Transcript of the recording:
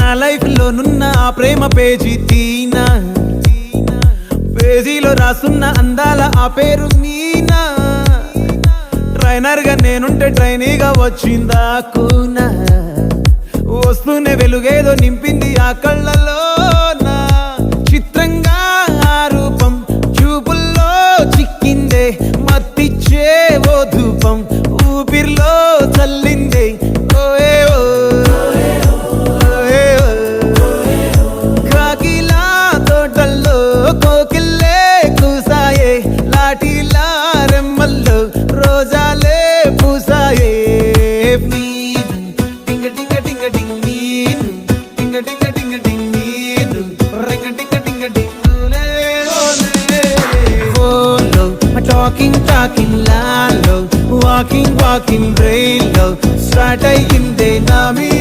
నా లైఫ్ లో నున్న ఆ ప్రేమ పేజీ తీనా, పేజీలో రాసున్న అందాల ఆ పేరు మీనా. ట్రైనర్ గా నేనుంటే ట్రైనీగా వచ్చిందా కూనా, వస్తూనే వెలుగేదో నింపింది ఆ కళ్ళలోనా. చిత్రంగా ఆ రూపం చూపుల్లో చిక్కిందే, మత్తిచ్చే ఓ ధూపం ఊపిరిలో చల్లిందే. కాకిలా తోటల్లో కోకిల్లే కూసాయే, లాఠీలా రెమ్మల్లో రోజాలే పూసాయే. టింగ టింగ టింగ టింగ్ నీరు, టింగ టింగ టింగ టింగ్ నీరు, రింగ టింగ టింగ టింగులే ఓలో. టాకింగ్ టాకింగ్ లాలో, వాకింగ్ వాకింగ్ బ్రెయిన్ లో స్టార్ట్ అయ్యిందే నా మీ